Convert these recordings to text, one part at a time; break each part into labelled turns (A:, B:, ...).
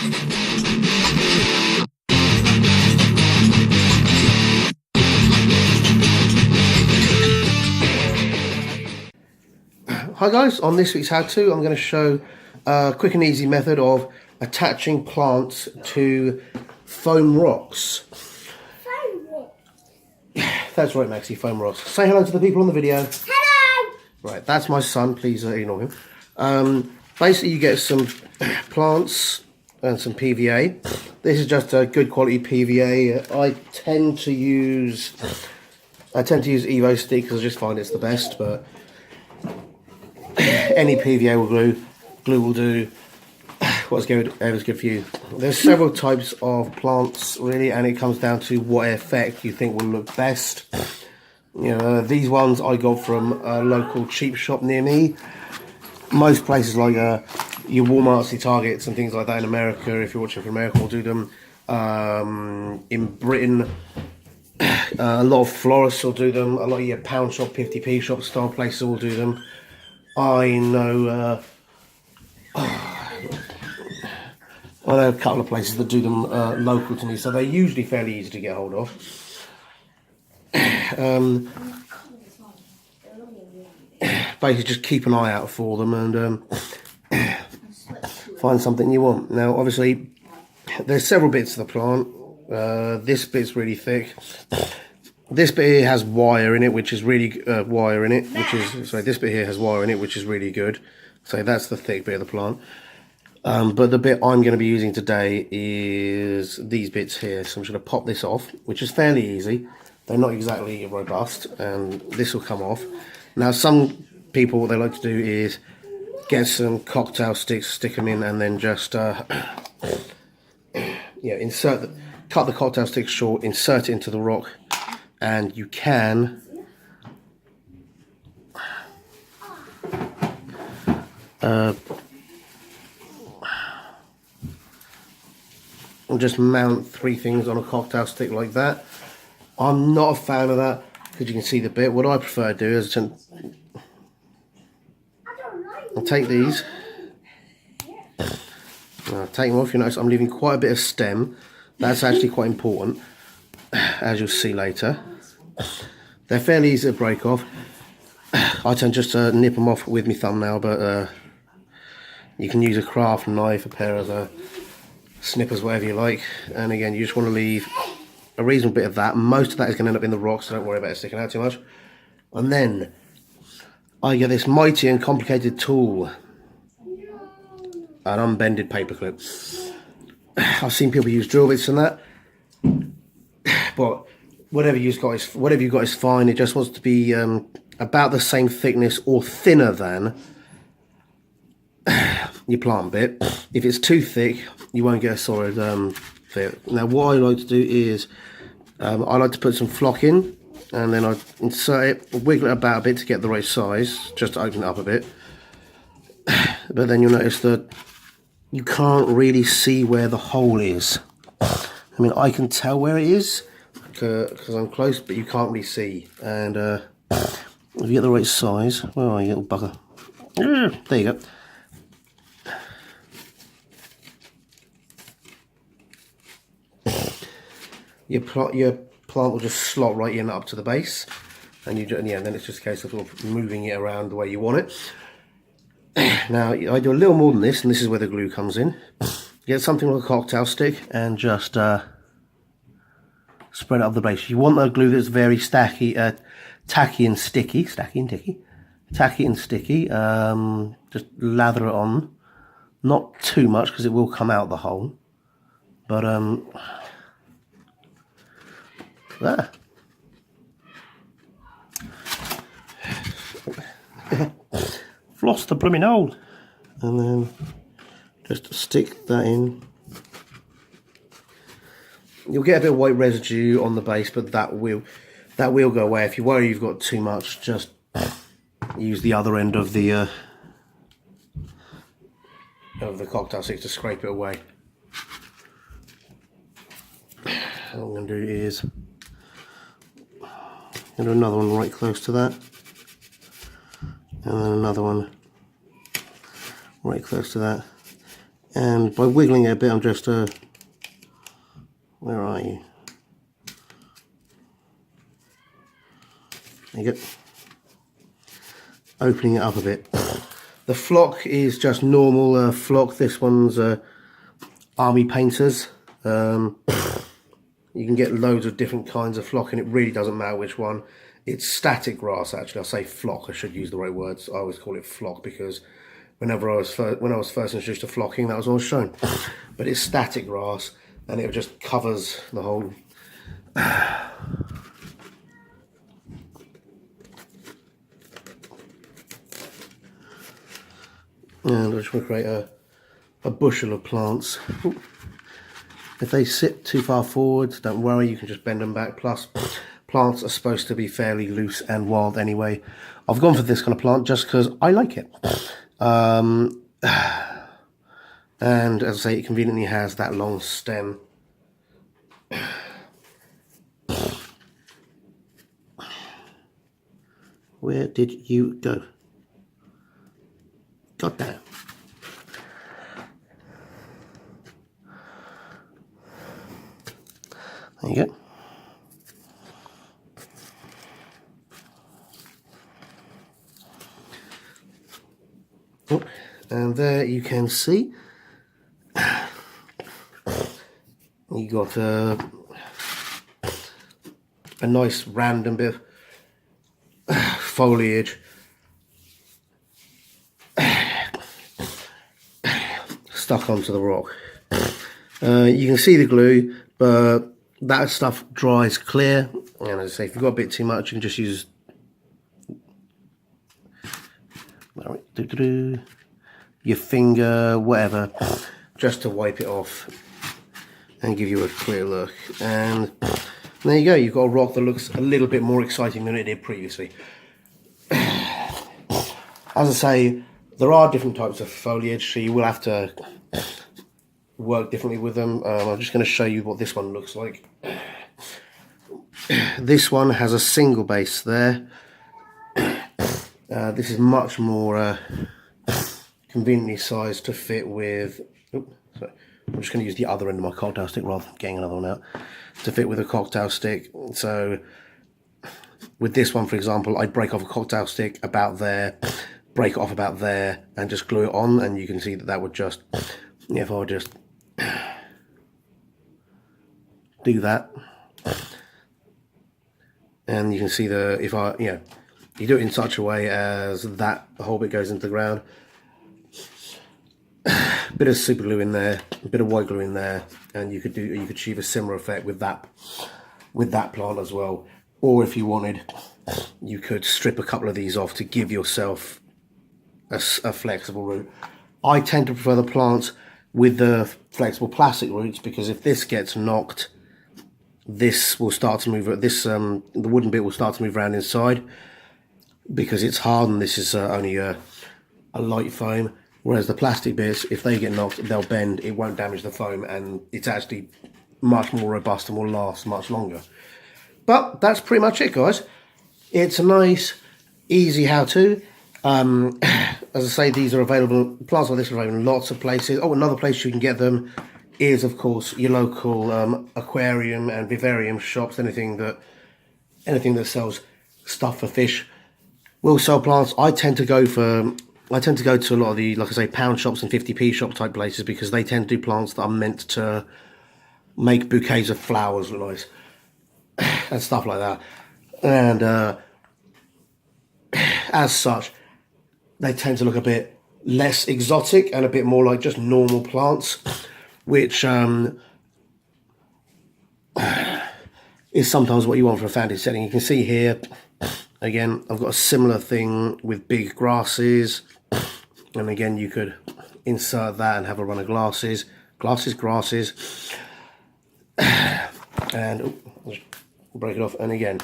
A: Hi guys, on this week's how-to I'm going to show a quick and easy method of attaching plants to foam rocks.
B: Foam rocks?
A: That's right Maxie, foam rocks. Say hello to the people on the video.
B: Hello!
A: Right, that's my son, please ignore him. Basically you get some plants and some PVA. This is just a good quality PVA. I tend to use Evo stick because I just find it's the best, but any PVA glue will do. Whatever's good for you. There's several types of plants really, and it comes down to what effect you think will look best. You know, these ones I got from a local cheap shop near me. Most places like your Walmarts, your Targets and things like that in America, if you're watching from America, will do them. In Britain, a lot of florists will do them. A lot of your pound shop, 50p shop style places will do them. I know a couple of places that do them local to me, so they're usually fairly easy to get hold of. Basically just keep an eye out for them and find something you want. Now obviously there's several bits of the plant. This bit's really thick. This bit here has wire in it, which is really this bit here has wire in it, which is really good. So that's the thick bit of the plant. But the bit I'm going to be using today is these bits here. So I'm just going to pop this off, which is fairly easy. They're not exactly robust, and this will come off. Now some people, what they like to do is get some cocktail sticks, stick them in, and then just cut the cocktail stick short, insert it into the rock. And you can just mount 3 things on a cocktail stick like that. I'm not a fan of that because you can see the bit. What I prefer to do is I'll take these, I'll take them off. You notice I'm leaving quite a bit of stem. That's actually quite important, as you'll see later. They're fairly easy to break off. I tend just to nip them off with my thumbnail, but you can use a craft knife, a pair of snippers, whatever you like. And again, you just want to leave a reasonable bit of that. Most of that is going to end up in the rock, so don't worry about it sticking out too much. And then I get this mighty and complicated tool, an unbended paperclip. I've seen people use drill bits and that, but whatever you've got is fine. It just wants to be about the same thickness or thinner than your plant bit. If it's too thick, you won't get a solid fit. Now what I like to do is I like to put some flock in, and then I insert it, wiggle it about a bit to get the right size, just to open it up a bit. But then you'll notice that you can't really see where the hole is. I mean, I can tell where it is because I'm close, but you can't really see. And if you get the right size, where are you, little bugger? There you go. Your plant will just slot right in up to the base, and then it's just a case of sort of moving it around the way you want it. Now I do a little more than this, and this is where the glue comes in. Get something like a cocktail stick and just spread it up the base. You want a glue that's very tacky and sticky. Just lather it on, not too much because it will come out the hole, but there. Floss the blooming hole, and then just stick that in. You'll get a bit of white residue on the base, but that will go away. If you worry you've got too much, just use the other end of the cocktail stick to scrape it away. What I'm going to do is do another one right close to that, and then another one right close to that, And by wiggling it a bit, I'm just where are you? There you go. Opening it up a bit. The flock is just normal flock. This one's Army Painters. You can get loads of different kinds of flock, and it really doesn't matter which one. It's static grass, actually. I say flock. I should use the right words. I always call it flock because when I was first introduced to flocking, that was all shown. But it's static grass, and it just covers the whole. And I just want to create a bushel of plants. If they sit too far forward, don't worry, you can just bend them back. Plus, plants are supposed to be fairly loose and wild anyway. I've gone for this kind of plant just because I like it. And as I say, it conveniently has that long stem. Where did you go? God damn. There you go. Oh, and there you can see you got a nice random bit of foliage stuck onto the rock. You can see the glue, but that stuff dries clear, and as I say, if you've got a bit too much, you can just use your finger, whatever, just to wipe it off and give you a clear look. And there you go, you've got a rock that looks a little bit more exciting than it did previously. As I say, there are different types of foliage, so you will have to work differently with them. I'm just going to show you what this one looks like. This one has a single base there. This is much more conveniently sized to fit with. Sorry. I'm just going to use the other end of my cocktail stick rather than getting another one out, to fit with a cocktail stick. So with this one, for example, I'd break off a cocktail stick about there, break it off about there, and just glue it on, and you can see that that would just, if I just do that, and you can see if I, you do it in such a way as that the whole bit goes into the ground. A bit of super glue in there, a bit of white glue in there, and you could achieve a similar effect with that plant as well. Or if you wanted, you could strip a couple of these off to give yourself a flexible root. I tend to prefer the plants with the flexible plastic roots, because if this gets knocked, this will start to move. The wooden bit will start to move around inside because it's hard, and this is only a light foam. Whereas the plastic bits, if they get knocked, they'll bend. It won't damage the foam, and it's actually much more robust and will last much longer. But that's pretty much it, guys. It's a nice, easy how-to. As I say, these are available. Plants like this are available in lots of places. Oh, another place you can get them is, of course, your local aquarium and vivarium shops. Anything that sells stuff for fish will sell plants. I tend to go to a lot of the, like I say, pound shops and 50p shop type places, because they tend to do plants that are meant to make bouquets of flowers look nice and stuff like that. And as such, they tend to look a bit less exotic and a bit more like just normal plants, which is sometimes what you want for a fantasy setting. You can see here, again, I've got a similar thing with big grasses, and again, you could insert that and have a run of grasses, and I'll just break it off. And again,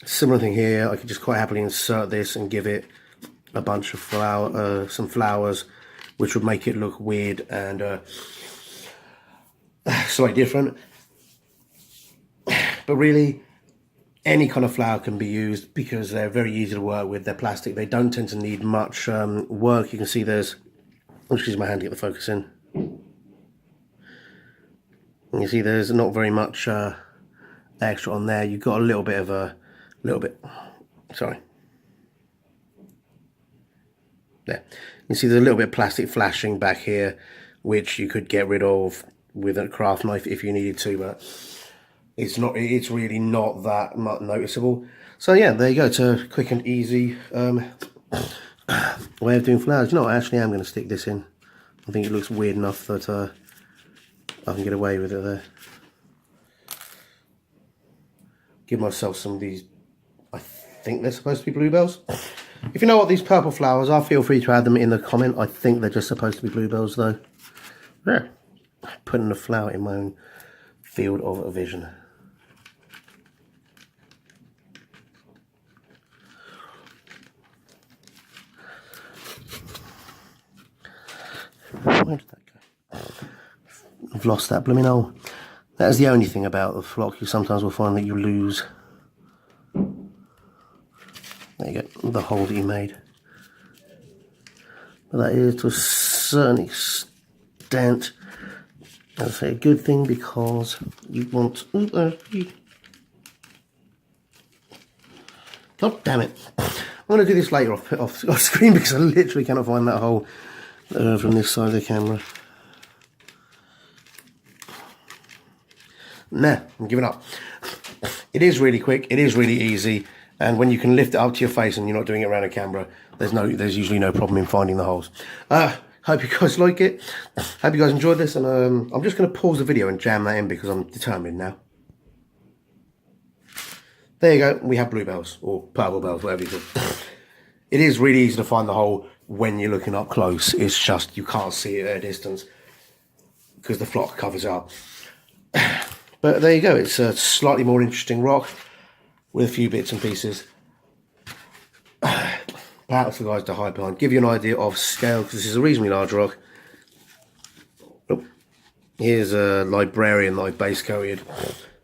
A: similar thing here. I could just quite happily insert this and give it a bunch of some flowers, which would make it look weird and slightly different. But really, any kind of flower can be used because they're very easy to work with. They're plastic. They don't tend to need much work. You can see there's, I'll just use my hand to get the focus in. And you see there's not very much extra on there. You've got a little bit of sorry. There. You see there's a little bit of plastic flashing back here, which you could get rid of with a craft knife if you needed to, but it's really not that much noticeable. So yeah, there you go. It's a quick and easy way of doing flowers. You know what, actually I'm going to stick this in. I think it looks weird enough that I can get away with it there. Give myself some of these, I think they're supposed to be bluebells. If you know what these purple flowers are, feel free to add them in the comment. I think they're just supposed to be bluebells though. Yeah. Putting a flower in my own field of vision. Where did that go? I've lost that blooming hole. That is the only thing about the flock. You sometimes will find that you lose. There you go, the hole that you made. But that is to a certain extent, I'd say, a good thing, because you want. God damn it! I'm going to do this later off screen because I literally cannot find that hole from this side of the camera. Nah, I'm giving up. It is really quick. It is really easy. And when you can lift it up to your face and you're not doing it around a camera, there's usually no problem in finding the holes. Hope you guys like it. Hope you guys enjoyed this, and I'm just going to pause the video and jam that in because I'm determined now. There you go. We have bluebells, or purple bells, whatever you call it. It is really easy to find the hole when you're looking up close. It's just you can't see it at a distance because the flock covers it up. But there you go. It's a slightly more interesting rock with a few bits and pieces. Perhaps for guys to hide behind. Give you an idea of scale, because this is a reasonably large rock. Oh, here's a librarian that I base coated,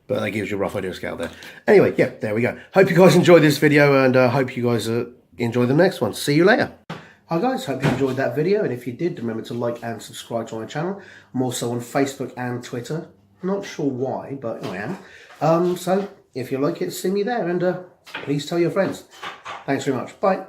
A: but that gives you a rough idea of scale there. Anyway, yeah, there we go. Hope you guys enjoyed this video, and hope you guys enjoy the next one. See you later. Hi guys, hope you enjoyed that video, and if you did, remember to like and subscribe to my channel. I'm also on Facebook and Twitter. Not sure why, but I am. So if you like it, see me there, and please tell your friends. Thanks very much. Bye.